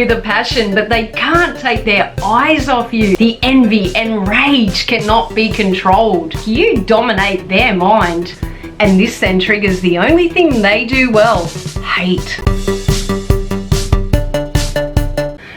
with a passion, but they can't take their eyes off you. The envy and rage cannot be controlled. You dominate their mind. And this then triggers the only thing they do well: hate.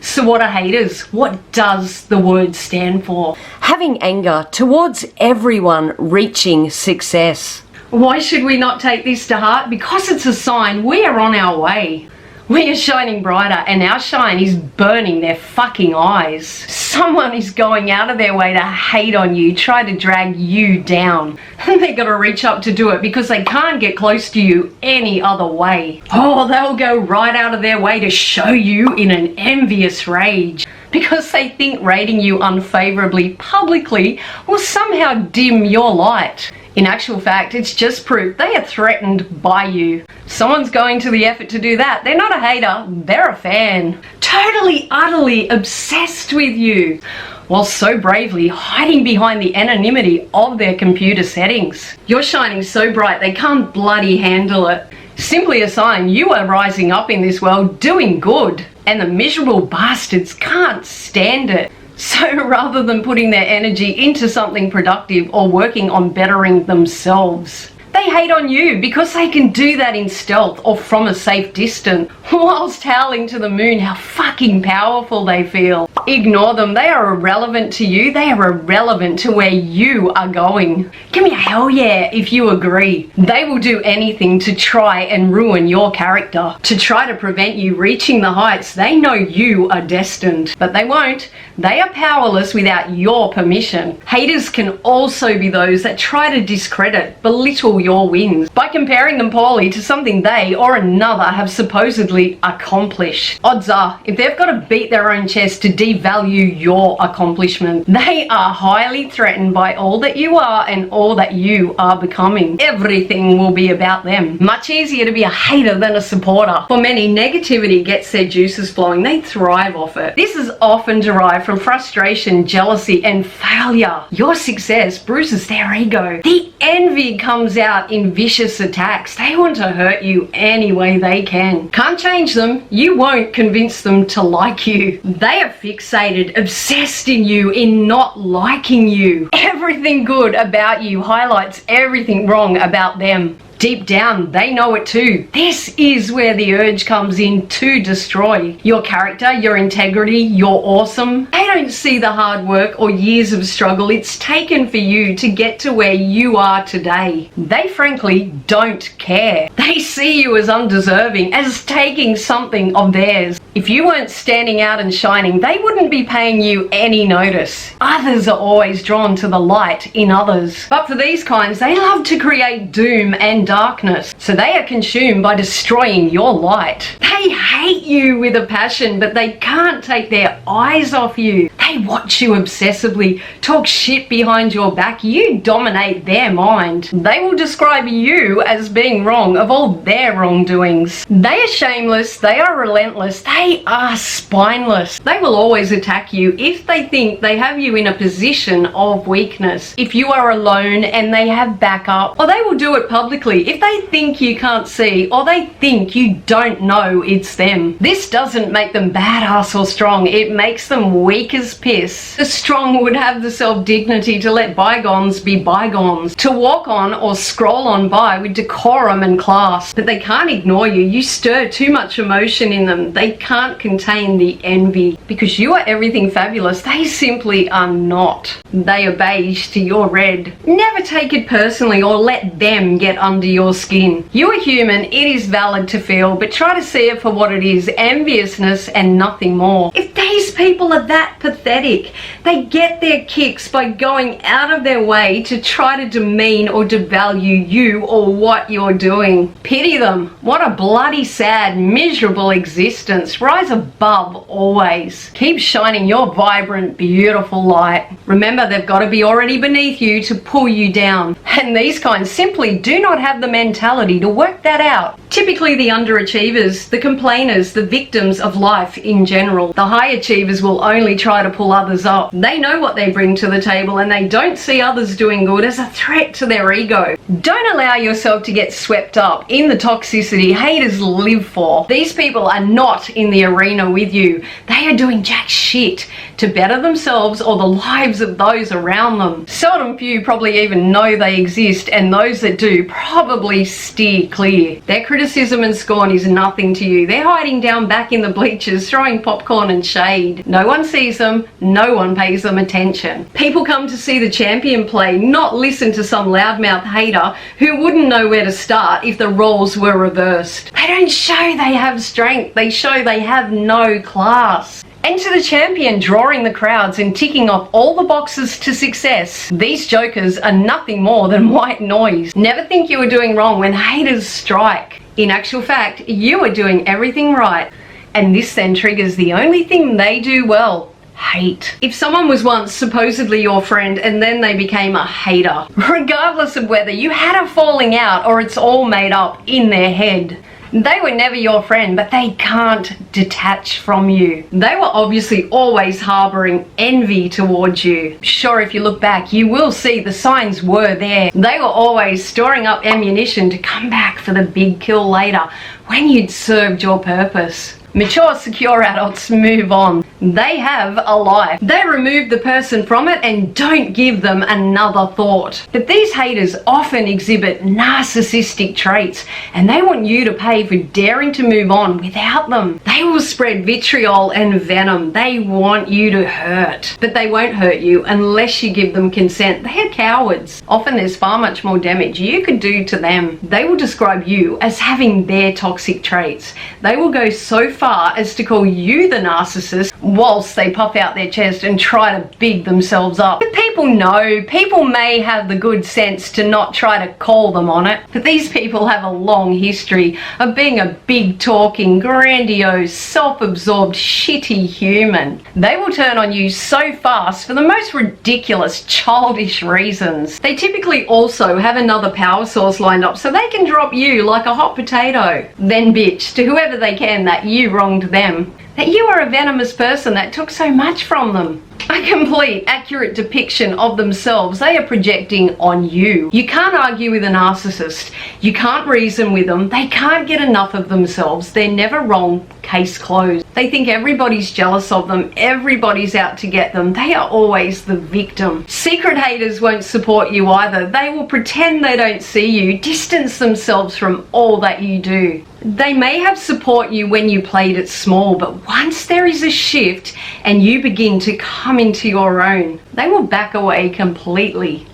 So what are haters? What does the word stand for? Having anger towards everyone reaching success. Why should we not take this to heart? Because it's a sign we are on our way. We are shining brighter, and our shine is burning their fucking eyes. Someone is going out of their way to hate on you, try to drag you down. And they're gonna reach up to do it because they can't get close to you any other way. Oh, they'll go right out of their way to show you in an envious rage, because they think rating you unfavorably publicly will somehow dim your light. In actual fact, it's just proof they are threatened by you. Someone's going to the effort to do that. They're not a hater, they're a fan. Totally, utterly obsessed with you, while so bravely hiding behind the anonymity of their computer settings. You're shining so bright they can't bloody handle it. Simply a sign you are rising up in this world, doing good, and the miserable bastards can't stand it. So rather than putting their energy into something productive or working on bettering themselves, they hate on you because they can do that in stealth or from a safe distance, whilst howling to the moon how fucking powerful they feel. Ignore them. They are irrelevant to you. They are irrelevant to where you are going. Give me a hell yeah if you agree. They will do anything to try and ruin your character, to try to prevent you reaching the heights they know you are destined. But they won't. They are powerless without your permission. Haters can also be those that try to discredit, belittle your wins by comparing them poorly to something they or another have supposedly accomplished. Odds are, if they've got to beat their own chest to devalue your accomplishment, they are highly threatened by all that you are and all that you are becoming. Everything will be about them. Much easier to be a hater than a supporter. For many, negativity gets their juices flowing. They thrive off it. This is often derived from frustration, jealousy, and failure. Your success bruises their ego. The envy comes out in vicious attacks. They want to hurt you any way they can. Can't change them. You won't convince them to like you. They are fixated, obsessed in you, in not liking you. Everything good about you highlights everything wrong about them. Deep down, they know it too. This is where the urge comes in to destroy your character, your integrity, your awesome. They don't see the hard work or years of struggle it's taken for you to get to where you are today. They frankly don't care. They see you as undeserving, as taking something of theirs. If you weren't standing out and shining, they wouldn't be paying you any notice. Others are always drawn to the light in others. But for these kinds, they love to create doom and darkness. So they are consumed by destroying your light. They hate you with a passion, but they can't take their eyes off you. They watch you obsessively, talk shit behind your back. You dominate their mind. They will describe you as being wrong of all their wrongdoings. They are shameless, they are relentless, they are spineless. They will always attack you if they think they have you in a position of weakness. If you are alone and they have backup, or they will do it publicly if they think you can't see, or they think you don't know it's them. This doesn't make them badass or strong, it makes them weak as piss. The strong would have the self-dignity to let bygones be bygones, to walk on or scroll on by with decorum and class. But they can't ignore you. You stir too much emotion in them. They can't contain the envy. Because you are everything fabulous, they simply are not. They are beige to your red. Never take it personally or let them get under your skin. You are human, it is valid to feel, but try to see it for what it is, enviousness and nothing more. If these people are that pathetic, they get their kicks by going out of their way to try to demean or devalue you or what you're doing. Pity them. What a bloody sad, miserable existence. Rise above always. Keep shining your vibrant, beautiful light. Remember, they've got to be already beneath you to pull you down. And these kinds simply do not have the mentality to work that out. Typically the underachievers, the complainers, the victims of life in general. The high achievers overachievers will only try to pull others up. They know what they bring to the table and they don't see others doing good as a threat to their ego. Don't allow yourself to get swept up in the toxicity haters live for. These people are not in the arena with you. They are doing jack shit to better themselves or the lives of those around them. Seldom few probably even know they exist, and those that do probably steer clear. Their criticism and scorn is nothing to you. They're hiding down back in the bleachers, throwing popcorn and shade. No one sees them, no one pays them attention. People come to see the champion play, not listen to some loudmouth hater who wouldn't know where to start if the roles were reversed. They don't show they have strength, they show they have no class. Enter the champion, drawing the crowds and ticking off all the boxes to success. These jokers are nothing more than white noise. Never think you are doing wrong when haters strike. In actual fact, you are doing everything right. And this then triggers the only thing they do well: hate. If someone was once supposedly your friend and then they became a hater, regardless of whether you had a falling out or it's all made up in their head, they were never your friend, but they can't detach from you. They were obviously always harboring envy towards you. Sure, if you look back, you will see the signs were there. They were always storing up ammunition to come back for the big kill later when you'd served your purpose. Mature, secure adults move on. They have a life. They remove the person from it and don't give them another thought. But these haters often exhibit narcissistic traits, and they want you to pay for daring to move on without them. They will spread vitriol and venom. They want you to hurt, but they won't hurt you unless you give them consent. They are cowards. Often there's far much more damage you could do to them. They will describe you as having their toxic traits. They will go so far as to call you the narcissist whilst they puff out their chest and try to big themselves up. But people know, people may have the good sense to not try to call them on it, but these people have a long history of being a big talking, grandiose, self-absorbed, shitty human. They will turn on you so fast for the most ridiculous, childish reasons. They typically also have another power source lined up so they can drop you like a hot potato, then bitch to whoever they can that you wronged them, that you are a venomous person that took so much from them. A complete, accurate depiction of themselves they are projecting on you. You can't argue with a narcissist. You can't reason with them. They can't get enough of themselves. They're never wrong. Case closed. They think everybody's jealous of them. Everybody's out to get them. They are always the victim. Secret haters won't support you either. They will pretend they don't see you, distance themselves from all that you do. They may have support you when you played it small, but once there is a shift and you begin to come into your own, they will back away completely,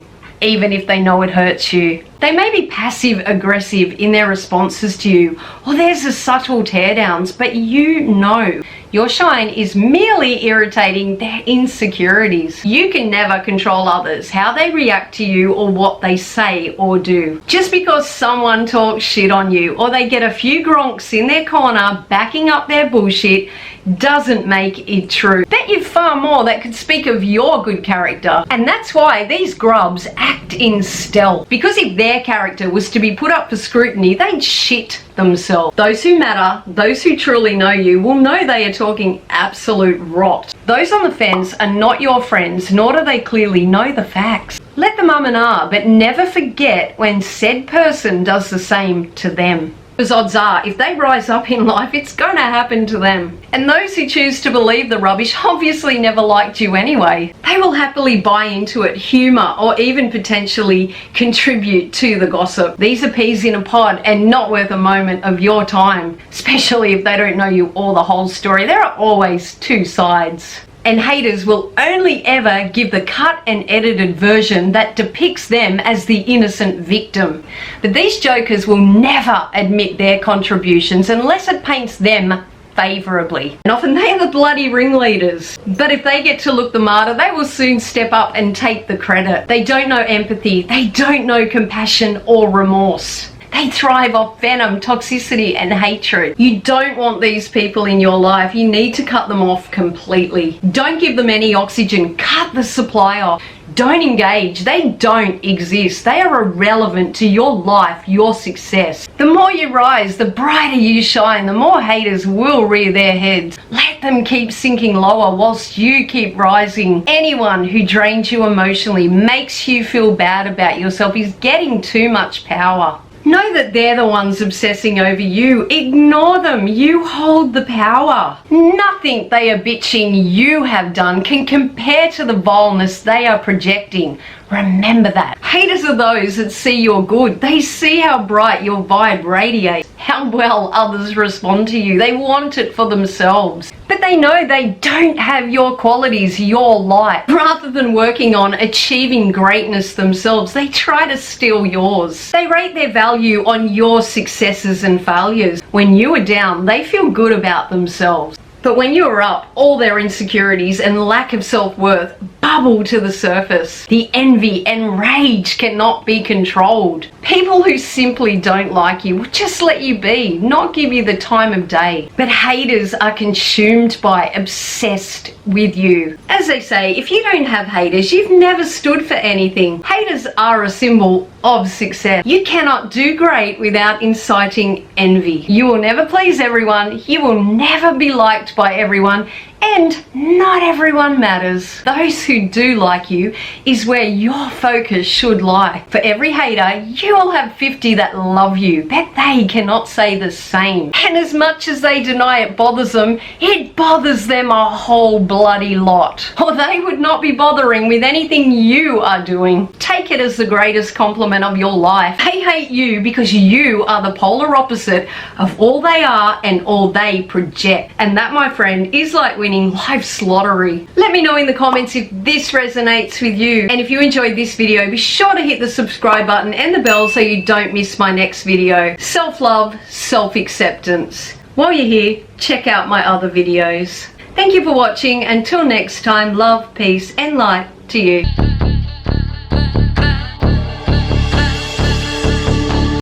even if they know it hurts you. They may be passive aggressive in their responses to you, or there's a subtle teardowns, but you know your shine is merely irritating their insecurities. You can never control others, how they react to you or what they say or do. Just because someone talks shit on you or they get a few gronks in their corner backing up their bullshit doesn't make it true. Bet you far more that could speak of your good character. And that's why these grubs act in stealth. Because if their character was to be put up for scrutiny, they'd shit themselves. Those who matter, those who truly know you, will know they are talking absolute rot. Those on the fence are not your friends, nor do they clearly know the facts. Let them and but never forget when said person does the same to them. Because odds are, if they rise up in life, it's going to happen to them. And those who choose to believe the rubbish obviously never liked you anyway. They will happily buy into it, humour, or even potentially contribute to the gossip. These are peas in a pod and not worth a moment of your time, especially if they don't know you or the whole story. There are always two sides. And haters will only ever give the cut and edited version that depicts them as the innocent victim. But these jokers will never admit their contributions unless it paints them favourably. And often they are the bloody ringleaders. But if they get to look the martyr, they will soon step up and take the credit. They don't know empathy. They don't know compassion or remorse. They thrive off venom, toxicity, and hatred. You don't want these people in your life. You need to cut them off completely. Don't give them any oxygen. Cut the supply off. don't engage. They don't exist. They are irrelevant to your life, your success. The more you rise, the brighter you shine, the more haters will rear their heads. Let them keep sinking lower whilst you keep rising. Anyone who drains you emotionally, makes you feel bad about yourself, is getting too much power. Know that they're the ones obsessing over you. Ignore them. You hold the power. Nothing they are bitching you have done can compare to the vileness they are projecting. Remember that. Haters are those that see your good. They see how bright your vibe radiates, how well others respond to you. They want it for themselves. But they know they don't have your qualities, your light. Rather than working on achieving greatness themselves, they try to steal yours. They rate their value on your successes and failures. When you are down, they feel good about themselves. But when you are up, all their insecurities and lack of self-worth bubble to the surface. The envy and rage cannot be controlled. People who simply don't like you will just let you be, not give you the time of day. But haters are consumed by, obsessed with you. As they say, if you don't have haters, you've never stood for anything. Haters are a symbol of success. You cannot do great without inciting envy. You will never please everyone. You will never be liked by everyone. And not everyone matters. Those who do like you is where your focus should lie. For every hater, you will have 50 that love you, but they cannot say the same. And as much as they deny it bothers them, it bothers them a whole bloody lot. Or they would not be bothering with anything you are doing. Take it as the greatest compliment of your life. They hate you because you are the polar opposite of all they are and all they project. And that, my friend, is like winning life's lottery. Let me know in the comments if this resonates with you, and if you enjoyed this video, be sure to hit the subscribe button and the bell so you don't miss my next video. Self-love, self-acceptance. While you're here, check out my other videos. Thank you for watching. Until next time, love, peace and light to you.